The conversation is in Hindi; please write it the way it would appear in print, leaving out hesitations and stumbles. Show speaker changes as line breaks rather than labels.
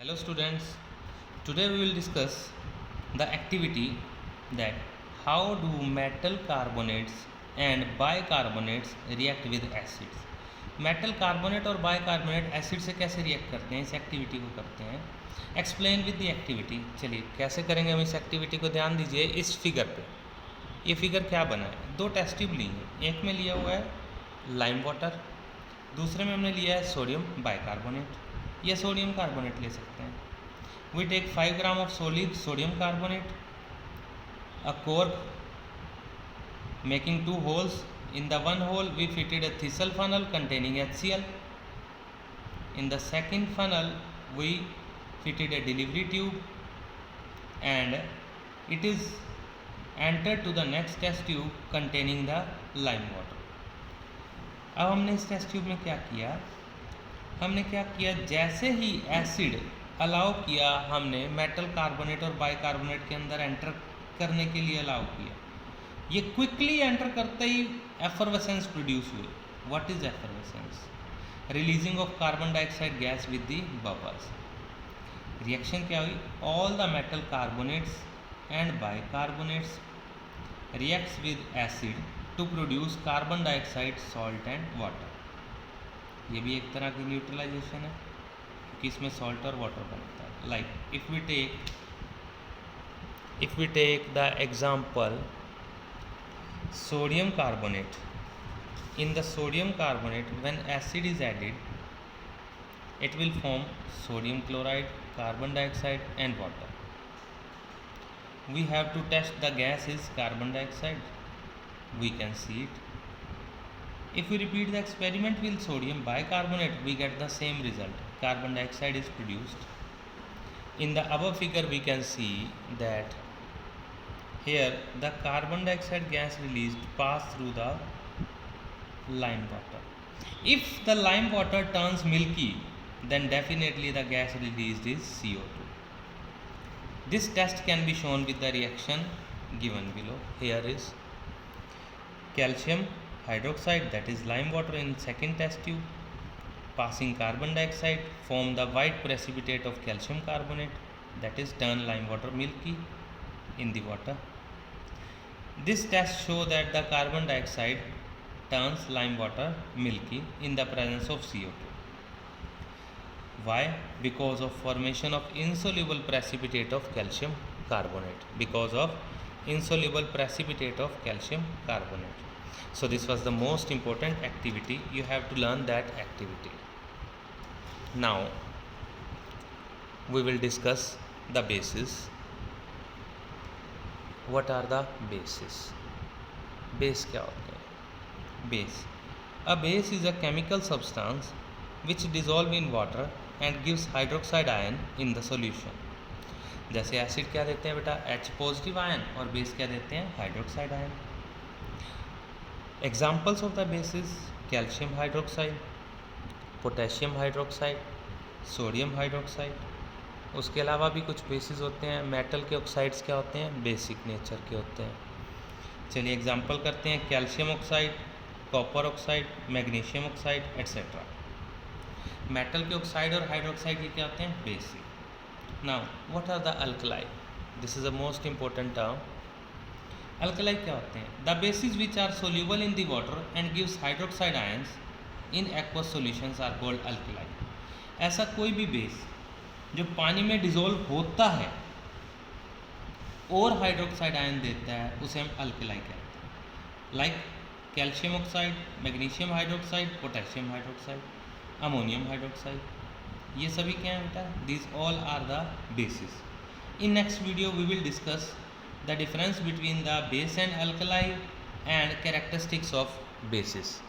Hello students, today we will discuss the activity that how do metal carbonates and bicarbonates react with acids. Metal carbonate और बाइकार्बोनेट एसिड से कैसे रिएक्ट करते हैं, इस एक्टिविटी को करते हैं. Explain with the activity. चलिए कैसे करेंगे हम इस एक्टिविटी को, ध्यान दीजिए इस फिगर पे. ये फिगर क्या बना है, दो टेस्ट ट्यूब ली हैं. एक में लिया हुआ है लाइम वाटर, दूसरे में हमने लिया है सोडियम बाइकार्बोनेट या सोडियम कार्बोनेट ले सकते हैं. We take 5 gram of solid sodium carbonate, a cork making 2 holes. In the one hole we fitted a thistle funnel containing HCl. In the second funnel we fitted a delivery tube and it is entered to the next test tube containing the lime water. अब हमने इस टेस्ट ट्यूब में क्या किया, जैसे ही एसिड अलाउ किया हमने मेटल कार्बोनेट और बाइकार्बोनेट के अंदर एंटर करने के लिए अलाउ किया. ये क्विकली एंटर करते ही एफर्वेसेंस प्रोड्यूस हुई. What is effervescence? Releasing of carbon dioxide gas with the bubbles. Reaction क्या हुई? All the metal carbonates and bicarbonates reacts with acid to produce carbon dioxide, salt and water. ये भी एक तरह की न्यूट्रलाइजेशन है क्योंकि इसमें सॉल्ट और वाटर बनता है. Like if we take the example sodium carbonate. In the sodium carbonate, when acid is added, it will form sodium chloride, carbon dioxide and water. We have to test the gas is carbon dioxide. We can see it. If we repeat the experiment with sodium bicarbonate, we get the same result. Carbon dioxide is produced. In the above figure, we can see that here the carbon dioxide gas released pass through the lime water. If the lime water turns milky, then definitely the gas released is CO2. This test can be shown with the reaction given below. Here is calcium hydroxide, that is lime water, in second test tube, passing carbon dioxide, form the white precipitate of calcium carbonate, that is turn lime water milky in the water. This test show that the carbon dioxide turns lime water milky in the presence of CO2. Why? Because of formation of insoluble precipitate of calcium carbonate. Because of insoluble precipitate of calcium carbonate. So this was the most important activity. You have to learn that activity. Now we will discuss the bases. What are the bases? Base क्या होते हैं? Base. A base is a chemical substance which dissolve in water and gives hydroxide ion in the solution. जैसे एसिड क्या देते हैं बेटा? H पॉजिटिव आयन, और बेस क्या देते हैं? Hydroxide ion. Examples of the bases: calcium hydroxide, potassium hydroxide, sodium hydroxide. उसके अलावा भी कुछ बेसिस होते हैं. मेटल के ऑक्साइड्स क्या होते हैं? बेसिक नेचर के होते हैं. चलिए एग्जांपल करते हैं. Calcium oxide, copper oxide, magnesium oxide etcetera. Metal के ऑक्साइड और हाइड्रोक्साइड ये क्या होते हैं? Basic. Now what are the alkali? This is the most important term. Alkali क्या होते हैं? The bases which are soluble in the water and gives hydroxide ions in aqueous solutions are called alkali. ऐसा कोई भी बेस जो पानी में डिजोल्व होता है और हाइड्रोक्साइड आयन देता है उसे हम अल्कलाई कहते हैं. Like calcium oxide, magnesium hydroxide, potassium hydroxide, ammonium hydroxide, ये सभी क्या हैं बेटा? These all are the bases. In next video we will discuss the difference between the base and alkali and characteristics of basis.